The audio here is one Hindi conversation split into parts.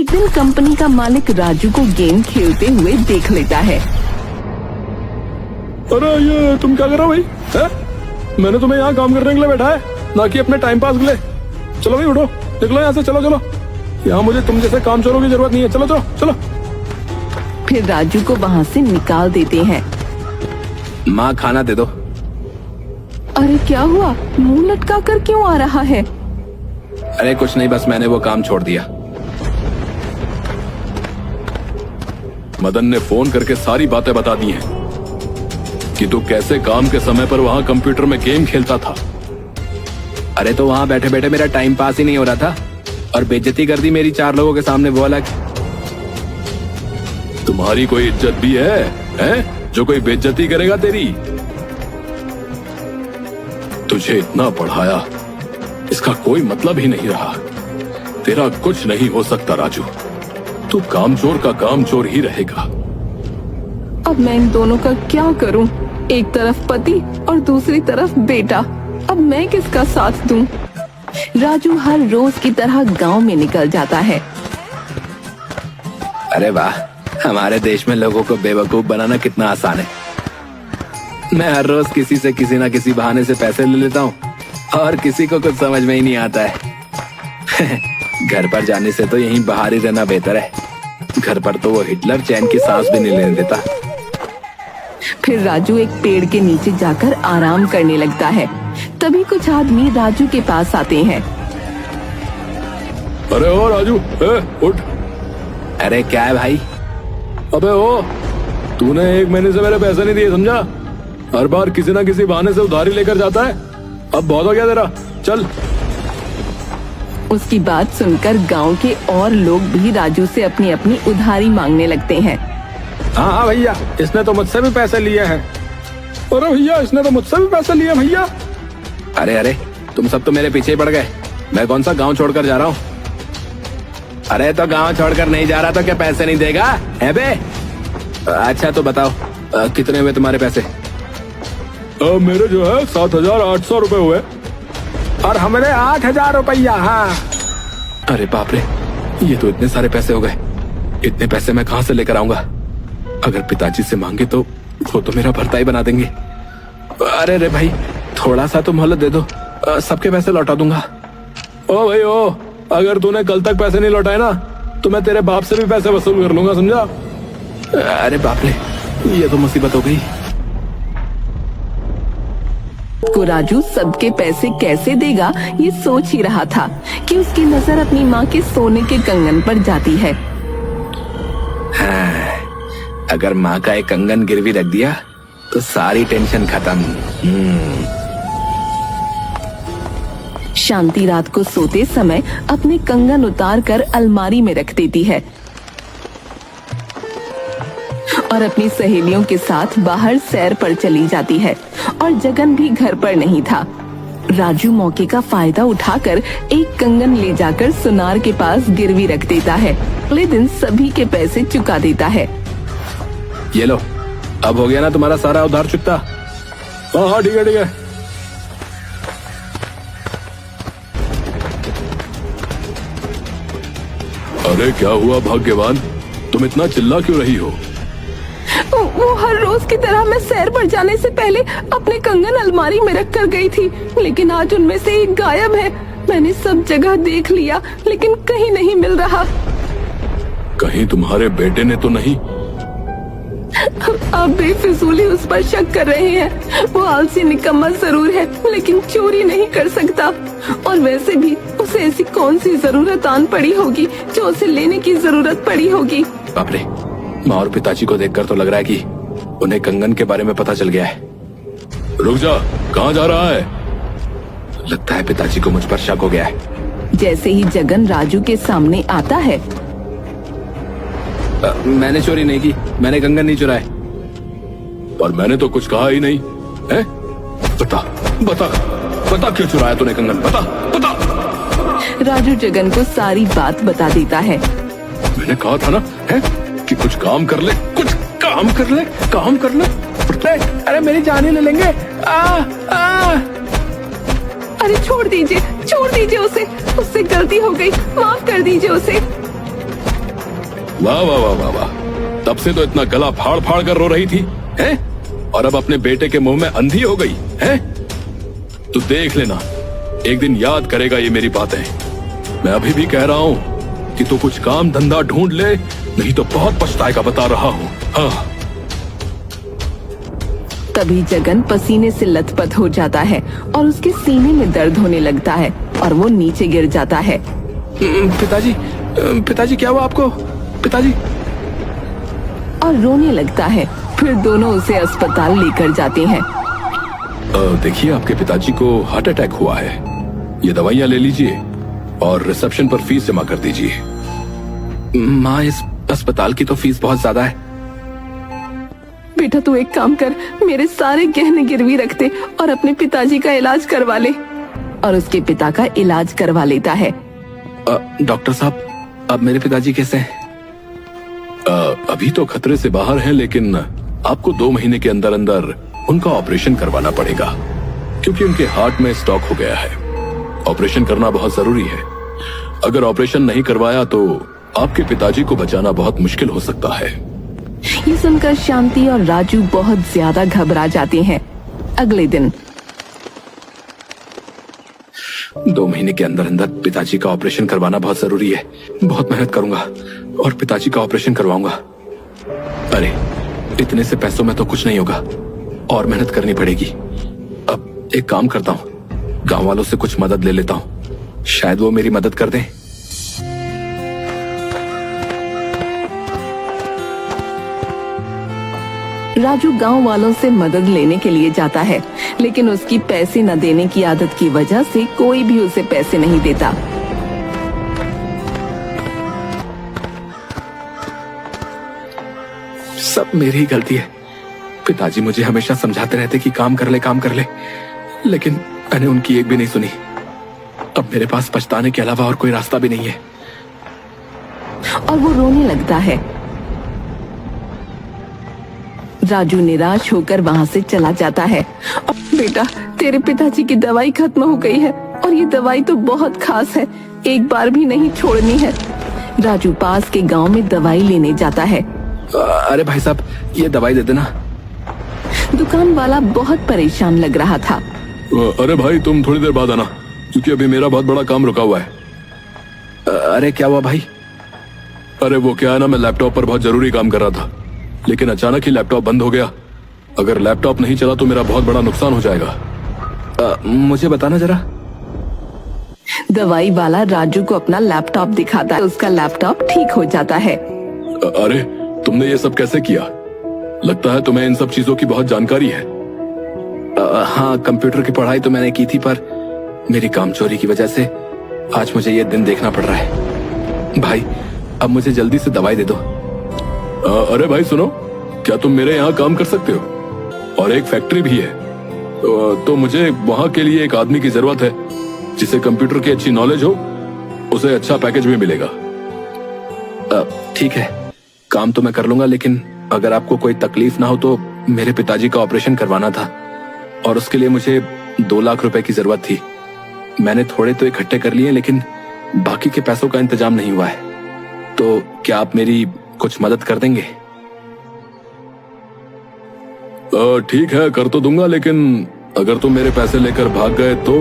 एक दिन कंपनी का मालिक राजू को गेम खेलते हुए देख लेता है। अरे ये तुम क्या कर रहे हो भाई? है? मैंने तुम्हें यहाँ काम करने के लिए बैठा है, ना कि अपने टाइम पास के लिए। चलो भाई उठो, निकलो यहाँ से, चलो चलो। यहाँ मुझे तुम जैसे काम चोरों की जरूरत नहीं है। चलो चलो चलो। फिर राजू को वहाँ से निकाल देते हैं। माँ खाना दे दो। अरे क्या हुआ, मुंह लटका कर क्यों आ रहा है? अरे कुछ नहीं, बस मैंने वो काम छोड़ दिया। मदन ने फोन करके सारी बातें बता दी हैं कि तू कैसे काम के समय पर वहां कंप्यूटर में गेम खेलता था। अरे तो वहां बैठे बैठे मेरा टाइम पास ही नहीं हो रहा था और बेइज्जती कर दी मेरी 4 लोगों के सामने, वो अलग। तुम्हारी कोई इज्जत भी है जो कोई बेइज्जती करेगा तेरी? तुझे इतना पढ़ाया, इसका कोई मतलब ही नहीं रहा। तेरा कुछ नहीं हो सकता राजू, तू कामचोर का कामचोर ही रहेगा। अब मैं इन दोनों का क्या करूं? एक तरफ पति और दूसरी तरफ बेटा, अब मैं किसका साथ दूं? राजू हर रोज की तरह गांव में निकल जाता है। अरे वाह, हमारे देश में लोगों को बेवकूफ बनाना कितना आसान है। मैं हर रोज किसी से किसी ना किसी बहाने से पैसे ले लेता हूँ और किसी को कुछ समझ में ही नहीं आता है। घर पर जाने से तो यहीं बाहर ही रहना बेहतर है। घर पर तो वो हिटलर चैन की सांस भी नहीं लेने देता। फिर राजू एक पेड़ के नीचे जाकर आराम करने लगता है। तभी कुछ आदमी राजू के पास आते हैं। अरे ओ राजू, उठ। अरे क्या है भाई? अबे ओ, तूने 1 महीने से मेरे पैसे नहीं दिए, समझा? हर बार किसी ना किसी बहाने से उधारी लेकर जाता है। अब बहुत हो गया तेरा, चल। उसकी बात सुनकर गांव के और लोग भी राजू से अपनी अपनी उधारी मांगने लगते हैं। हाँ भैया, इसने तो मुझसे भी पैसे लिए हैं। अरे भैया, इसने तो मुझसे भी पैसे लिए भैया। अरे अरे, तुम सब तो मेरे पीछे ही पड़ गए। मैं कौन सा गांव छोड़कर जा रहा हूँ? अरे तो गांव छोड़कर नहीं जा रहा तो क्या पैसे नहीं देगा है बे? अच्छा तो बताओ, कितने हुए तुम्हारे पैसे? मेरे जो है 7,800 रुपए हुए। और हमारे 8,000 रुपया। हाँ। अरे बाप रे, ये तो इतने सारे पैसे हो गए। इतने पैसे मैं कहाँ से लेकर आऊंगा? अगर पिताजी से मांगे तो वो तो मेरा भरता ही बना देंगे। अरे रे भाई, थोड़ा सा तो मोहलत दे दो, सबके पैसे लौटा दूंगा। ओ भाई ओ, अगर तूने कल तक पैसे नहीं लौटाए ना तो मैं तेरे बाप से भी पैसे वसूल कर लूंगा, समझा? अरे बाप रे, ये तो मुसीबत हो गई। को राजू सबके पैसे कैसे देगा ये सोच ही रहा था कि उसकी नजर अपनी माँ के सोने के कंगन पर जाती है। हाँ, अगर माँ का एक कंगन गिरवी रख दिया तो सारी टेंशन खत्म। शांति रात को सोते समय अपने कंगन उतार कर अलमारी में रख देती है और अपनी सहेलियों के साथ बाहर सैर पर चली जाती है। और जगन भी घर पर नहीं था। राजू मौके का फायदा उठाकर एक कंगन ले जाकर सुनार के पास गिरवी रख देता है। अगले दिन सभी के पैसे चुका देता है। ये लो, अब हो गया ना तुम्हारा सारा उधार चुकता? हाँ ठीक है ठीक है। अरे क्या हुआ भाग्यवान, तुम इतना चिल्ला क्यों रही हो? वो हर रोज की तरह मैं सैर पर जाने से पहले अपने कंगन अलमारी में रख कर गई थी, लेकिन आज उनमें से एक गायब है। मैंने सब जगह देख लिया लेकिन कहीं नहीं मिल रहा। कहीं तुम्हारे बेटे ने तो नहीं? आप बेफिजूली उस पर शक कर रहे हैं। वो आलसी निकम्मा जरूर है लेकिन चोरी नहीं कर सकता। और वैसे भी उसे ऐसी कौन सी जरूरत आन पड़ी होगी जो उसे लेने की जरूरत पड़ी होगी। बाप रे, माँ और पिताजी को देखकर तो लग रहा है कि उन्हें कंगन के बारे में पता चल गया है। रुक जा, कहाँ जा रहा है? लगता है पिताजी को मुझ पर शक हो गया है। जैसे ही जगन राजू के सामने आता है। मैंने चोरी नहीं की, मैंने कंगन नहीं चुराए। और मैंने तो कुछ कहा ही नहीं है। बता बता बता, क्यों चुराया तूने कंगन? बता बता। राजू जगन को सारी बात बता देता है। मैंने कहा था ना है कि कुछ काम कर ले, कुछ काम कर ले, काम कर ले। अरे मेरी जान ही ले लेंगे। अरे छोड़ दीजिए उसे, उससे गलती हो गई, माफ कर दीजिए उसे। वाह वाह वाह वाह वाह, तब से तो इतना गला फाड़ फाड़ कर रो रही थी, हैं? और अब अपने बेटे के मुंह में अंधी हो गई, हैं? तू देख लेना, एक दिन याद करेगा ये मेरी बातें। मैं अभी भी कह रहा हूँ कि तू कुछ काम धंधा ढूंढ ले, नहीं तो बहुत पछताएगा, बता रहा हूँ। हाँ। तभी जगन पसीने से लथपथ हो जाता है और उसके सीने में दर्द होने लगता है और वो नीचे गिर जाता है। पिताजी, पिताजी क्या हुआ आपको? पिताजी। और रोने लगता है। फिर दोनों उसे अस्पताल लेकर जाते हैं। देखिए, आपके पिताजी को हार्ट अटैक हुआ है, ये दवाइयाँ ले लीजिए और रिसेप्शन पर फीस जमा कर दीजिए। माँ, इस अस्पताल की तो फीस बहुत ज्यादा है। बेटा तू एक काम कर, मेरे सारे गहने गिरवी रख दे और अपने पिताजी का इलाज करवा ले। और उसके पिता का इलाज करवा लेता है। डॉक्टर साहब, अब मेरे पिताजी कैसे हैं? अभी तो खतरे से बाहर हैं, लेकिन आपको 2 महीने के अंदर अंदर उनका ऑपरेशन करवाना पड़ेगा, क्योंकि उनके हार्ट में स्टॉक हो गया है। ऑपरेशन करना बहुत जरूरी है। अगर ऑपरेशन नहीं करवाया तो आपके पिताजी को बचाना बहुत मुश्किल हो सकता है। ये सुनकर शांति और राजू बहुत ज्यादा घबरा जाते हैं। अगले दिन 2 महीने के अंदर अंदर पिताजी का ऑपरेशन करवाना बहुत जरूरी है। बहुत मेहनत करूंगा और पिताजी का ऑपरेशन करवाऊंगा। अरे, इतने से पैसों में तो कुछ नहीं होगा, और मेहनत करनी पड़ेगी। अब एक काम करता हूँ, गांव वालों से कुछ मदद ले लेता हूँ, शायद वो मेरी मदद कर दें। राजू गांव वालों से मदद लेने के लिए जाता है, लेकिन उसकी पैसे न देने की आदत की वजह से कोई भी उसे पैसे नहीं देता। सब मेरी ही गलती है। पिताजी मुझे हमेशा समझाते रहते कि काम कर ले, लेकिन मैंने उनकी एक भी नहीं सुनी। अब मेरे पास पछताने के अलावा और कोई रास्ता भी नहीं है। और वो रोने लगता है। राजू निराश होकर वहाँ से चला जाता है। बेटा, तेरे पिताजी की दवाई खत्म हो गई है और ये दवाई तो बहुत खास है, एक बार भी नहीं छोड़नी है। राजू पास के गांव में दवाई लेने जाता है। अरे भाई साहब, ये दवाई दे देना। दुकान वाला बहुत परेशान लग रहा था। अरे भाई, तुम थोड़ी देर बाद आना, क्योंकि अभी मेरा बहुत बड़ा काम रुका हुआ है। अरे क्या हुआ भाई? अरे वो क्या है ना, मैं लैपटॉप पर बहुत जरूरी काम कर रहा था, लेकिन अचानक ही लैपटॉप बंद हो गया। अगर लैपटॉप नहीं चला तो मेरा बहुत बड़ा नुकसान हो जाएगा। मुझे बताना जरा। दवाई वाला राजू को अपना लैपटॉप दिखाता है। उसका लैपटॉप ठीक हो जाता है। अरे, तुमने ये सब कैसे किया? लगता है तुम्हें इन सब चीजों की बहुत जानकारी है। हाँ, कंप्यूटर की पढ़ाई तो मैंने की थी, पर मेरी कामचोरी की वजह से आज मुझे ये दिन देखना पड़ रहा है। भाई, अब मुझे जल्दी से दवाई दे दो। अरे भाई सुनो, क्या तुम मेरे यहाँ काम कर सकते हो? और एक फैक्ट्री भी है, तो मुझे वहाँ के लिए एक आदमी की जरूरत है जिसे कंप्यूटर की अच्छी नॉलेज हो, उसे अच्छा पैकेज भी मिलेगा। ठीक है, काम तो मैं कर लूंगा, लेकिन अगर आपको कोई तकलीफ ना हो तो मेरे पिताजी का ऑपरेशन करवाना था और उसके लिए मुझे 2 लाख रुपए की जरूरत थी। मैंने थोड़े तो इकट्ठे कर लिए, लेकिन बाकी के पैसों का इंतजाम नहीं हुआ है। तो क्या आप मेरी कुछ मदद कर देंगे? ठीक है, कर तो दूंगा, लेकिन अगर तुम मेरे पैसे लेकर भाग गए तो?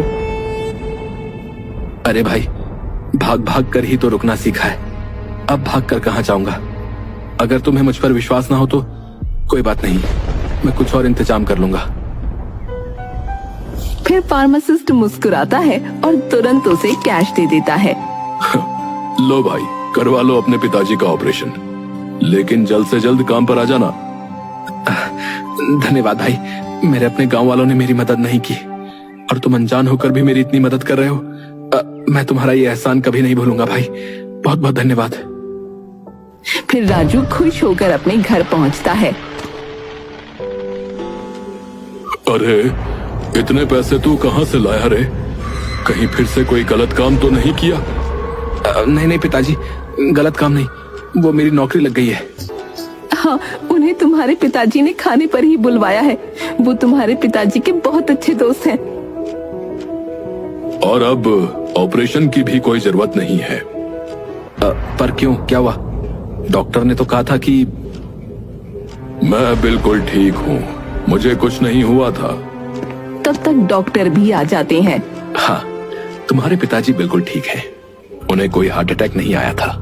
अरे भाई, भाग भाग कर ही तो रुकना सीखा है, अब भाग कर कहां जाऊंगा? अगर तुम्हें मुझ पर विश्वास ना हो तो कोई बात नहीं, मैं कुछ और इंतजाम कर लूंगा। फिर फार्मासिस्ट मुस्कुराता है और तुरंत उसे कैश दे देता है। लो भाई, करवा लो अपने पिताजी का ऑपरेशन, लेकिन जल्द से जल्द काम पर आ जाना। धन्यवाद भाई, मेरे अपने गांव वालों ने मेरी मदद नहीं की और तुम अनजान होकर भी मेरी इतनी मदद कर रहे हो। मैं तुम्हारा ये एहसान कभी नहीं भूलूंगा भाई, बहुत बहुत धन्यवाद। फिर राजू खुश होकर अपने घर पहुंचता है। अरे, इतने पैसे तू कहां से लाया रे? कहीं फिर से कोई गलत काम तो नहीं किया? नहीं पिताजी, गलत काम नहीं, वो मेरी नौकरी लग गई है। हाँ, उन्हें तुम्हारे पिताजी ने खाने पर ही बुलवाया है। वो तुम्हारे पिताजी के बहुत अच्छे दोस्त हैं। और अब ऑपरेशन की भी कोई जरूरत नहीं है। पर क्यों, क्या हुआ? डॉक्टर ने तो कहा था कि मैं बिल्कुल ठीक हूँ, मुझे कुछ नहीं हुआ था। तब तक डॉक्टर भी आ जाते हैं। हाँ, तुम्हारे पिताजी बिल्कुल ठीक हैं, उन्हें कोई हार्ट अटैक नहीं आया था।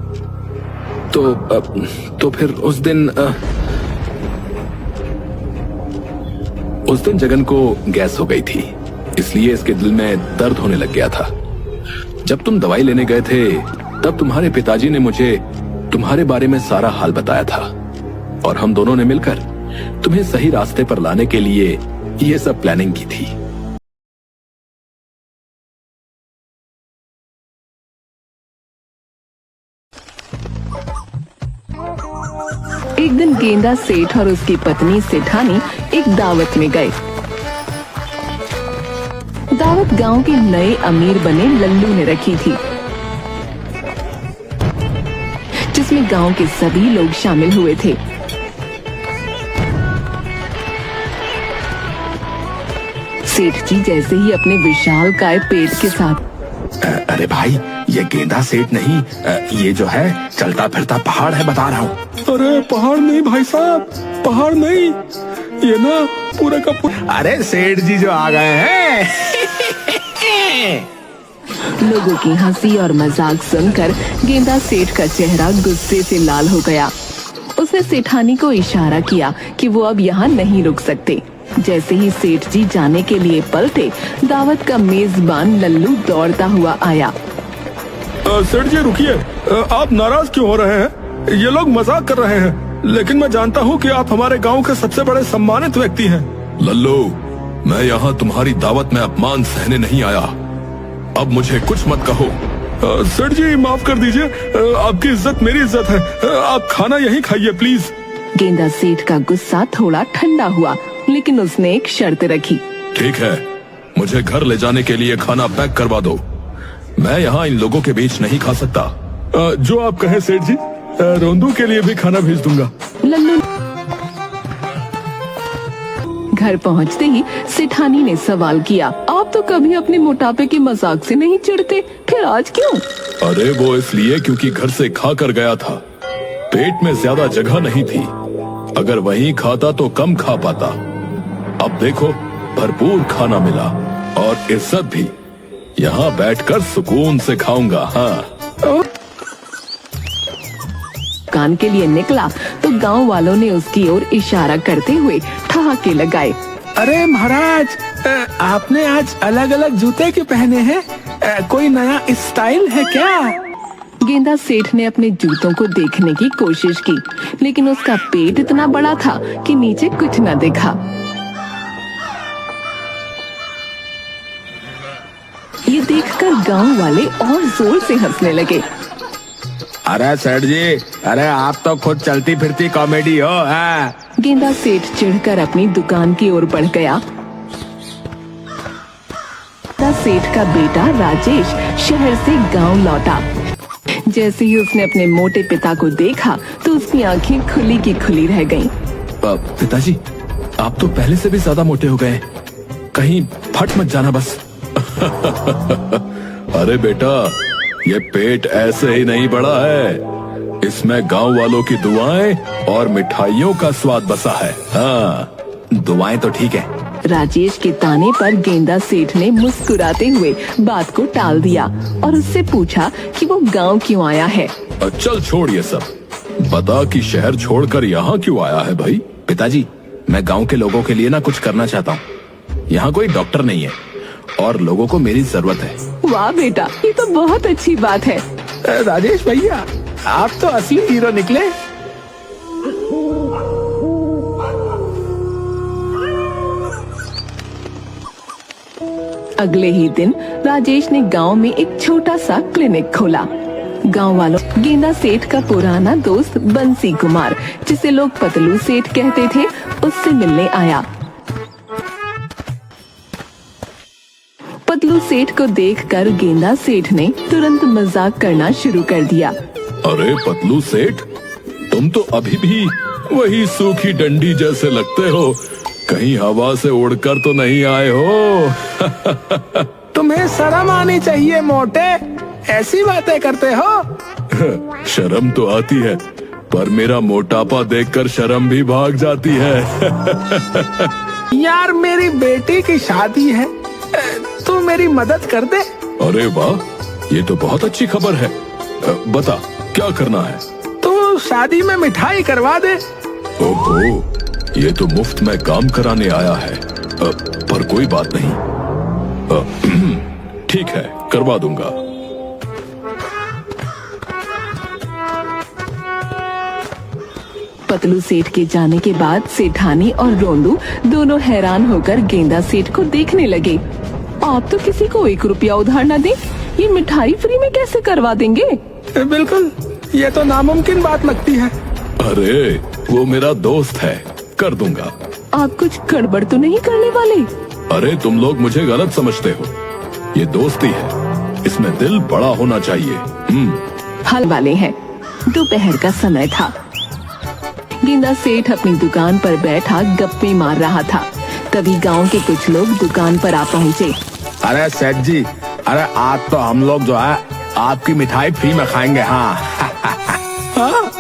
तो फिर उस दिन जगन को गैस हो गई थी, इसलिए इसके दिल में दर्द होने लग गया था। जब तुम दवाई लेने गए थे तब तुम्हारे पिताजी ने मुझे तुम्हारे बारे में सारा हाल बताया था और हम दोनों ने मिलकर तुम्हें सही रास्ते पर लाने के लिए ये सब प्लानिंग की थी। एक दिन गेंदा सेठ और उसकी पत्नी सेठानी एक दावत में गए। दावत गांव के नए अमीर बने लल्लू ने रखी थी, जिसमें गांव के सभी लोग शामिल हुए थे। सेठ जी जैसे ही अपने विशालकाय पेट के साथ अरे भाई, ये गेंदा सेठ नहीं, ये जो है चलता फिरता पहाड़ है, बता रहा हूँ। अरे पहाड़ नहीं भाई साहब, पहाड़ नहीं, ये ना पूरा का पूरा। अरे सेठ जी जो आ गए हैं। लोगों की हंसी और मजाक सुनकर गेंदा सेठ का चेहरा गुस्से से लाल हो गया। उसने सेठानी को इशारा किया कि वो अब यहाँ नहीं रुक सकते। जैसे ही सेठ जी जाने के लिए पलटे, दावत का मेजबान लल्लू दौड़ता हुआ आया। सेठ जी रुकिए, आप नाराज क्यों हो रहे हैं? ये लोग मजाक कर रहे हैं, लेकिन मैं जानता हूँ कि आप हमारे गांव के सबसे बड़े सम्मानित व्यक्ति हैं। लल्लू, मैं यहाँ तुम्हारी दावत में अपमान सहने नहीं आया, अब मुझे कुछ मत कहो। सेठ जी माफ कर दीजिए, आपकी इज्जत मेरी इज्जत है, आप खाना यहीं खाइए प्लीज। गेंदा सेठ का गुस्सा थोड़ा ठंडा हुआ, लेकिन उसने एक शर्त रखी। ठीक है, मुझे घर ले जाने के लिए खाना पैक करवा दो, मैं यहाँ इन लोगों के बीच नहीं खा सकता। जो आप कहें सेठ जी, रोंदू के लिए भी खाना भेज दूंगा। लल्लू घर पहुँचते ही सेठानी ने सवाल किया, आप तो कभी अपने मोटापे के मजाक से नहीं चिढ़ते, फिर आज क्यों? अरे वो इसलिए क्योंकि घर से खा कर गया था, पेट में ज्यादा जगह नहीं थी, अगर वहीं खाता तो कम खा पाता। अब देखो भरपूर खाना मिला और इज्जत भी, यहाँ बैठकर सुकून से खाऊंगा। हाँ। दुकान के लिए निकला तो गांव वालों ने उसकी ओर इशारा करते हुए ठहाके लगाए। अरे महाराज, आपने आज अलग अलग जूते क्यों पहने हैं? कोई नया स्टाइल है क्या? गेंदा सेठ ने अपने जूतों को देखने की कोशिश की, लेकिन उसका पेट इतना बड़ा था कि नीचे कुछ न दिखा। ये देखकर गांव वाले और जोर से हंसने लगे। अरे सेठ जी, अरे आप तो खुद चलती फिरती कॉमेडी हो। गेंदा सेठ चिढ़कर अपनी दुकान की ओर बढ़ गया। गेंदा सेठ का बेटा राजेश शहर से गांव लौटा। जैसे ही उसने अपने मोटे पिता को देखा तो उसकी आंखें खुली की खुली रह गईं। पिताजी, आप तो पहले से भी ज्यादा मोटे हो गए, कहीं फट मत जाना बस। अरे बेटा, ये पेट ऐसे ही नहीं बढ़ा है, इसमें गांव वालों की दुआएं और मिठाइयों का स्वाद बसा है। हाँ, दुआएं तो ठीक है। राजेश के ताने पर गेंदा सेठ ने मुस्कुराते हुए बात को टाल दिया और उससे पूछा कि वो गांव क्यों आया है। चल छोड़ ये सब, बता कि शहर छोड़कर यहाँ क्यों आया है भाई? पिताजी, मैं गांव के लोगों के लिए ना कुछ करना चाहता हूँ। यहाँ कोई डॉक्टर नहीं है और लोगों को मेरी जरूरत है। वाह बेटा, ये तो बहुत अच्छी बात है। राजेश भैया, आप तो असली हीरो निकले। अगले ही दिन राजेश ने गांव में एक छोटा सा क्लिनिक खोला। गांव वालों गेंदा सेठ का पुराना दोस्त बंसी कुमार, जिसे लोग पतलू सेठ कहते थे, उससे मिलने आया। पतलू सेठ को देखकर गेंदा सेठ ने तुरंत मजाक करना शुरू कर दिया। अरे पतलू सेठ, तुम तो अभी भी वही सूखी डंडी जैसे लगते हो, कहीं हवा से उड़कर तो नहीं आए हो? तुम्हें शर्म आनी चाहिए मोटे, ऐसी बातें करते हो। शर्म तो आती है, पर मेरा मोटापा देखकर शर्म भी भाग जाती है। यार मेरी बेटी की शादी है, तू मेरी मदद कर दे। अरे वाह, ये तो बहुत अच्छी खबर है। बता क्या करना है? तू शादी में मिठाई करवा दे। ओहो, ये तो मुफ्त में काम कराने आया है। पर कोई बात नहीं, ठीक है, करवा दूंगा। पतलू सेठ के जाने के बाद सेठानी और रोंदू दोनों हैरान होकर गेंदा सेठ को देखने लगे। आप तो किसी को 1 रुपया उधार न दें, ये मिठाई फ्री में कैसे करवा देंगे? बिल्कुल, ये तो नामुमकिन बात लगती है। अरे वो मेरा दोस्त है, कर दूंगा। आप कुछ गड़बड़ तो नहीं करने वाले? अरे तुम लोग मुझे गलत समझते हो, ये दोस्ती है, इसमें दिल बड़ा होना चाहिए। हल वाले हैं। दोपहर का समय था। गेंदा सेठ अपनी दुकान पर बैठा गप्पे मार रहा था। तभी गांव के कुछ लोग दुकान पर आ पहुँचे। अरे सेठ जी, अरे आज तो हम लोग जो है आपकी मिठाई फ्री में खाएंगे। हाँ, हाँ,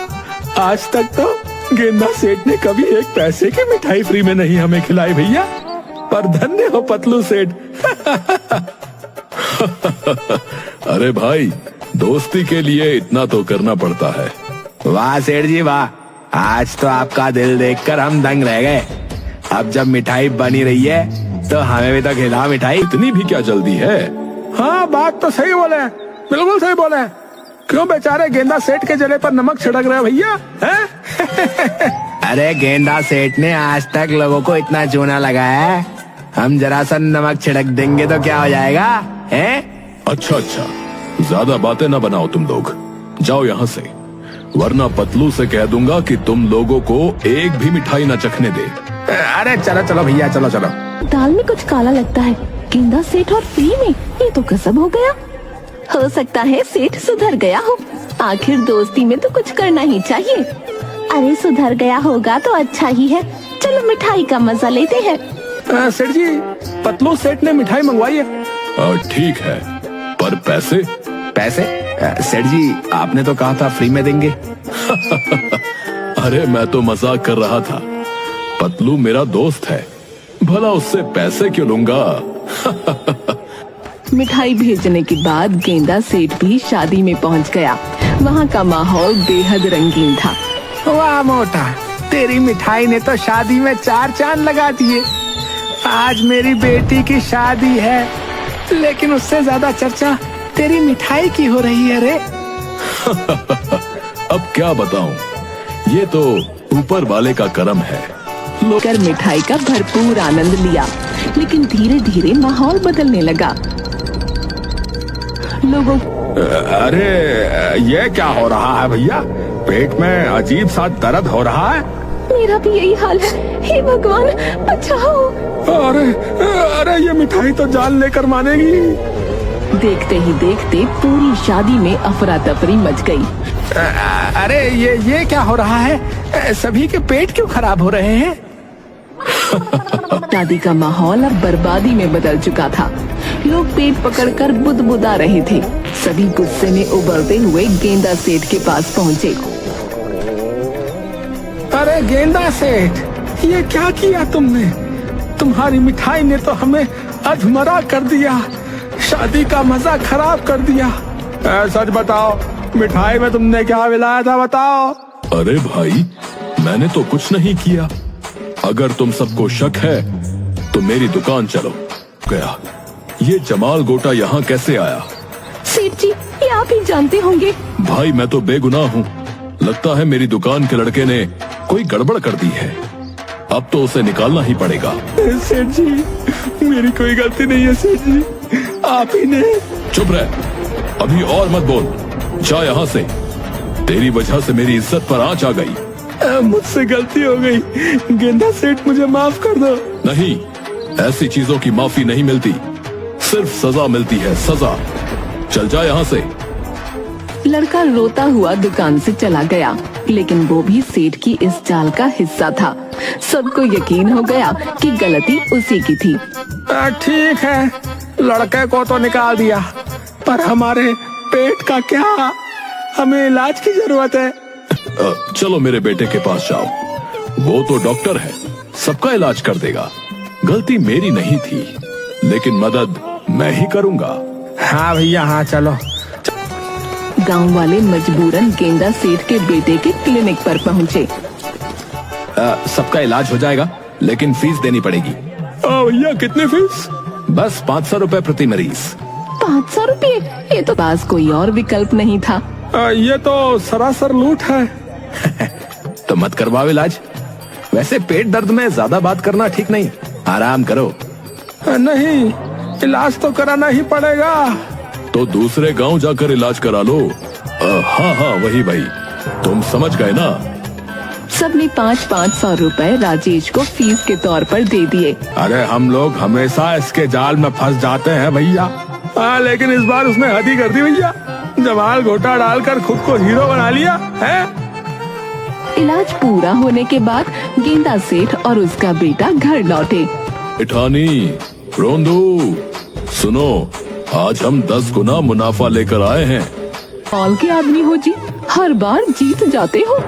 आज तक तो गेंदा सेठ ने कभी 1 पैसे की मिठाई फ्री में नहीं हमें खिलाई भैया, पर धन्य हो पतलू सेठ। अरे भाई, दोस्ती के लिए इतना तो करना पड़ता है। वाह सेठ जी वाह, आज तो आपका दिल देखकर हम दंग रह गए। अब जब मिठाई बनी रही है तो हमें भी तो खिलाओ मिठाई। इतनी भी क्या जल्दी है? हाँ, बात तो सही बोले, बिल्कुल सही बोले। क्यों बेचारे गेंदा सेठ के जले पर नमक छिड़क रहे भैया? अरे गेंदा सेठ ने आज तक लोगों को इतना चूना लगाया है, हम जरा सा नमक छिड़क देंगे तो क्या हो जाएगा? अच्छा, ज्यादा बातें ना बनाओ तुम लोग, जाओ यहाँ से, वरना पतलू से कह दूंगा कि तुम लोगों को एक भी मिठाई न चखने दे। अरे चलो चलो भैया, चलो चलो। दाल में कुछ काला लगता है। गेंदा सेठ और फ्री में, ये तो गजब हो गया। हो सकता है सेठ सुधर गया हो, आखिर दोस्ती में तो कुछ करना ही चाहिए। अरे सुधर गया होगा तो अच्छा ही है, चलो मिठाई का मजा लेते हैं। सेठ जी, पतलू सेठ ने मिठाई मंगवाई है। ठीक है, पर पैसे? पैसे? सेठ जी, आपने तो कहा था फ्री में देंगे। अरे मैं तो मजाक कर रहा था, पतलू मेरा दोस्त है, भला उससे पैसे क्यों लूंगा? मिठाई भेजने के बाद गेंदा सेठ भी शादी में पहुंच गया। वहाँ का माहौल बेहद रंगीन था। वाह मोटा, तेरी मिठाई ने तो शादी में 4 चांद लगा दिए। आज मेरी बेटी की शादी है, लेकिन उससे ज्यादा चर्चा तेरी मिठाई की हो रही है रे। अब क्या बताऊं, ये तो ऊपर वाले का करम है। लोग मिठाई का भरपूर आनंद लिया, लेकिन धीरे धीरे माहौल बदलने लगा। लोगों अरे ये क्या हो रहा है भैया? पेट में अजीब सा दर्द हो रहा है। मेरा भी यही हाल है, हे भगवान बचाओ। अरे ये मिठाई तो जान लेकर मानेगी। देखते ही देखते पूरी शादी में अफरा तफरी मच गई। अरे ये क्या हो रहा है? सभी के पेट क्यों खराब हो रहे हैं? शादी का माहौल अब बर्बादी में बदल चुका था। लोग पेट पकड़कर बुदबुदा रहे थे। सभी गुस्से में उबलते हुए गेंदा सेठ के पास पहुँचे। अरे गेंदा सेठ, ये क्या किया तुमने? तुम्हारी मिठाई ने तो हमें अधमरा कर दिया, शादी का मजा खराब कर दिया। सच बताओ, मिठाई में तुमने क्या मिलाया था, बताओ। अरे भाई, मैंने तो कुछ नहीं किया। अगर तुम सबको शक है तो मेरी दुकान चलो। गया, ये जमाल गोटा यहाँ कैसे आया? सेठ जी, ये आप ही जानते होंगे। भाई मैं तो बेगुनाह हूँ, लगता है मेरी दुकान के लड़के ने कोई गड़बड़ कर दी है। अब तो उसे निकालना ही पड़ेगा। सेठ जी, मेरी कोई गलती नहीं है सेठ जी, आप ही ने। चुप रह, अभी और मत बोल, जा यहाँ से। तेरी वजह से मेरी इज्जत पर आंच आ गई। मुझसे गलती हो गई, गेंदा सेठ मुझे माफ कर दो। नहीं, ऐसी चीजों की माफी नहीं मिलती, सिर्फ सजा मिलती है, सजा। चल जा यहाँ से। लड़का रोता हुआ दुकान से चला गया, लेकिन वो भी सेठ की इस चाल का हिस्सा था। सबको यकीन हो गया कि गलती उसी की थी। ठीक है, लड़के को तो निकाल दिया, पर हमारे पेट का क्या? हमें इलाज की जरूरत है। चलो मेरे बेटे के पास जाओ, वो तो डॉक्टर है, सबका इलाज कर देगा। गलती मेरी नहीं थी, लेकिन मदद मैं ही करूंगा। हाँ भैया हाँ चलो। गांव वाले मजबूरन गेंदा सेठ के बेटे के क्लिनिक पर पहुंचे। सबका इलाज हो जाएगा, लेकिन फीस देनी पड़ेगी। भैया कितनी फीस? बस 500 रुपए प्रति मरीज। 500 रुपये? ये तो पास कोई और विकल्प नहीं था। ये तो सरासर लूट है। तो मत करवाओ इलाज। वैसे पेट दर्द में ज्यादा बात करना ठीक नहीं, आराम करो। नहीं, इलाज तो कराना ही पड़ेगा। तो दूसरे गांव जाकर इलाज करा लो। हाँ हाँ वही भाई, तुम समझ गए ना। सबने 500 रुपए राजेश को फीस के तौर पर दे दिए। अरे हम लोग हमेशा इसके जाल में फंस जाते हैं भैया। लेकिन इस बार उसने हद ही कर दी भैया, जमाल घोटा डालकर खुद को हीरो बना लिया है। इलाज पूरा होने के बाद गेंदा सेठ और उसका बेटा घर लौटे। इठानी, रोंदू, सुनो, आज हम 10 गुना मुनाफा लेकर आए हैं। कॉल के आदमी हो जी, हर बार जीत जाते हो।